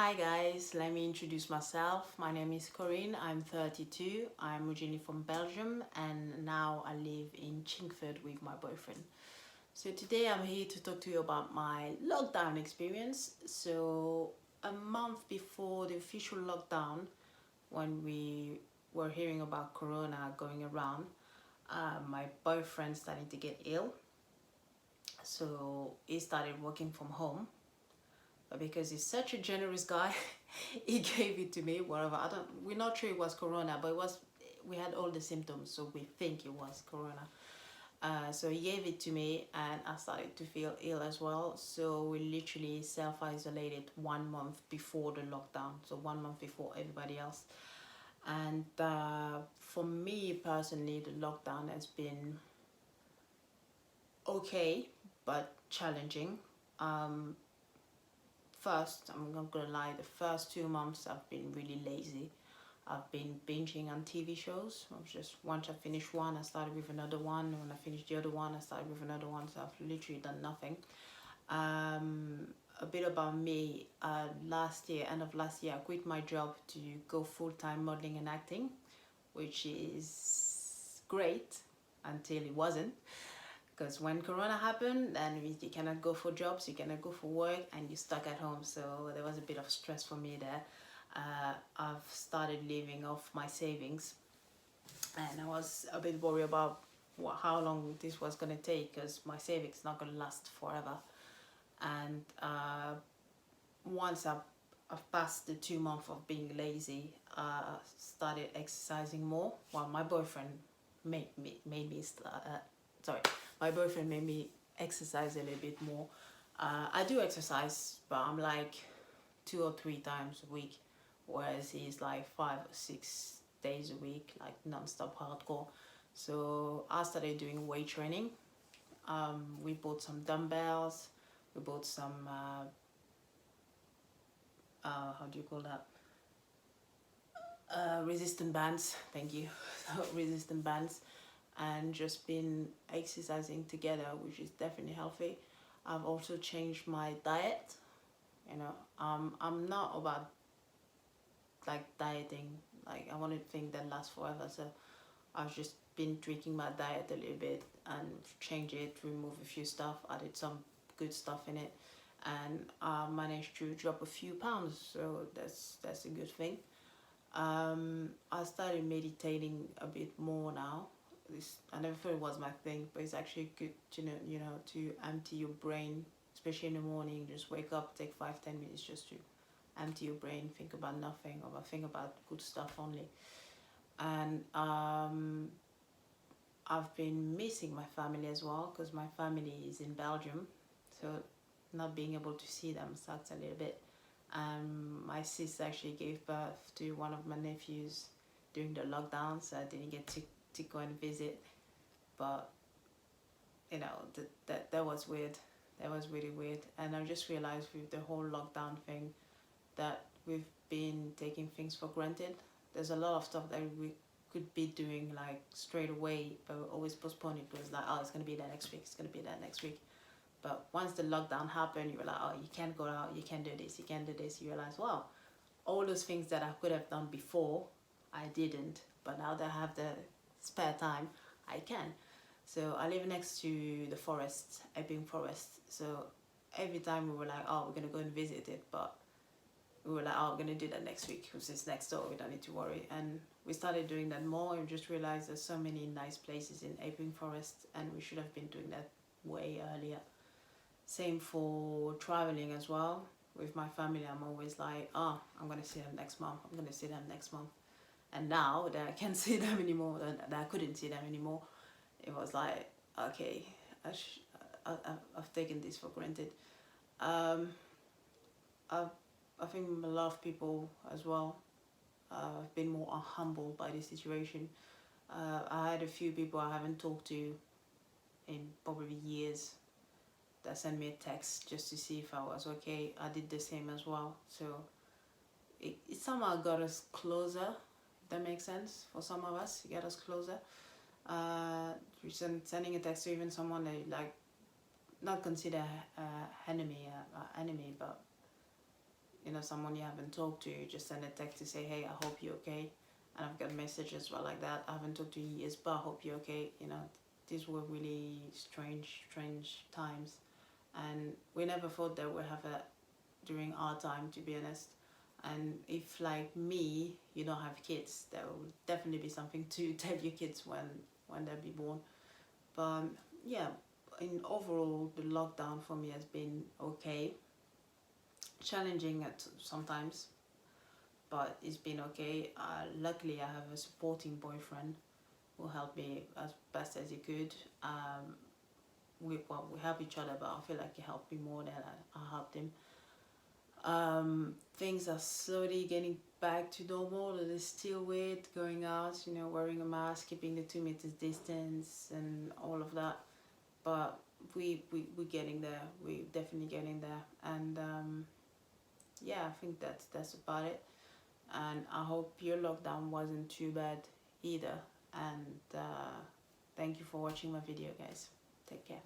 Hi guys, let me introduce myself. My name is Corinne. I'm 32. I'm originally from Belgium and now I live in Chingford with my boyfriend. So today I'm here to talk to you about my lockdown experience. So a month before the official lockdown, when we were hearing about Corona going around, my boyfriend started to get ill. So he started working from home, but because he's such a generous guy, he gave it to me. Whatever, we're not sure it was corona, but it was. We had all the symptoms, so we think it was corona. So he gave it to me, and I started to feel ill as well. So we literally self-isolated 1 month before the lockdown, so 1 month before everybody else. And for me personally, the lockdown has been okay, but challenging. Um, First, I'm not gonna lie, the first 2 months I've been really lazy. I've been binging on TV shows. I was just, once I finished one, I started with another one. When I finished the other one, I started with another one. So I've literally done nothing. A bit about me. Last year, end of last year, I quit my job to go full-time modeling and acting, which is great until it wasn't. Because when Corona happened, then you cannot go for jobs, you cannot go for work, and you're stuck at home. So there was a bit of stress for me there. I've started living off my savings, and I was a bit worried about how long this was going to take, because my savings not going to last forever. And once I've passed the 2 months of being lazy, started exercising more. Well, my boyfriend made me sorry, my boyfriend made me exercise a little bit more. I do exercise, but I'm like 2 or 3 times a week, whereas he's like 5 or 6 days a week, like non-stop hardcore. So I started doing weight training. We bought some dumbbells, we bought some how do you call that, resistant bands. Thank you. Resistant bands, and just been exercising together, which is definitely healthy. I've also changed my diet. I'm not about like dieting. Like I want to think that lasts forever. So I've just been tweaking my diet a little bit and change it, remove a few stuff, added some good stuff in it, and managed to drop a few pounds. So that's a good thing. I started meditating a bit more now. I never thought it was my thing, but it's actually good to to empty your brain, especially in the morning. Just wake up, take 5-10 minutes just to empty your brain, think about nothing, or think about good stuff only. And I've been missing my family as well, because my family is in Belgium, so not being able to see them sucks a little bit. My sister actually gave birth to one of my nephews during the lockdown, so I didn't get to go and visit. But that was weird. That was really weird. And I just realized with the whole lockdown thing that we've been taking things for granted. There's a lot of stuff that we could be doing like straight away, but we always postpone it because like, oh, it's gonna be there next week. It's gonna be there next week. But once the lockdown happened, you were like, oh, you can't go out, you can't do this, you can't do this. You realize, wow, all those things that I could have done before, I didn't. But now that I have the spare time, I can. So I live next to the forest, Epping Forest. So every time we were like, oh, we're gonna go and visit it, but we were like, oh, we're gonna do that next week because it's next door, we don't need to worry. And we started doing that more and just realized there's so many nice places in Epping Forest, and we should have been doing that way earlier. Same for traveling as well. With my family, I'm always like, oh, I'm gonna see them next month, I'm gonna see them next month. And now that I can't see them anymore, that I couldn't see them anymore, it was like, okay, I've taken this for granted. um, I think a lot of people as well have been more humbled by this situation. I had a few people I haven't talked to in probably years that sent me a text just to see if I was okay. I did the same as well. So it somehow got us closer, if that makes sense. For some of us, it got us closer. Sending a text to even someone that like not consider enemy, but you know, someone you haven't talked to, you just send a text to say, hey, I hope you're okay. And I've got messages as well like that. I haven't talked to you in years, but I hope you're okay. You know, these were really strange times, and we never thought that we'd have that during our time, to be honest. And if, like me, you don't have kids, there will definitely be something to tell your kids when they'll be born. But yeah, in overall, the lockdown for me has been okay, challenging at sometimes, but it's been okay. Luckily, I have a supporting boyfriend who helped me as best as he could. We help each other, but I feel like he helped me more than I helped him. Things are slowly getting back to normal. It is still weird going out, you know, wearing a mask, keeping the 2 meters distance and all of that. But we're getting there. We're definitely getting there. And yeah, I think that's about it. And I hope your lockdown wasn't too bad either. And thank you for watching my video, guys. Take care.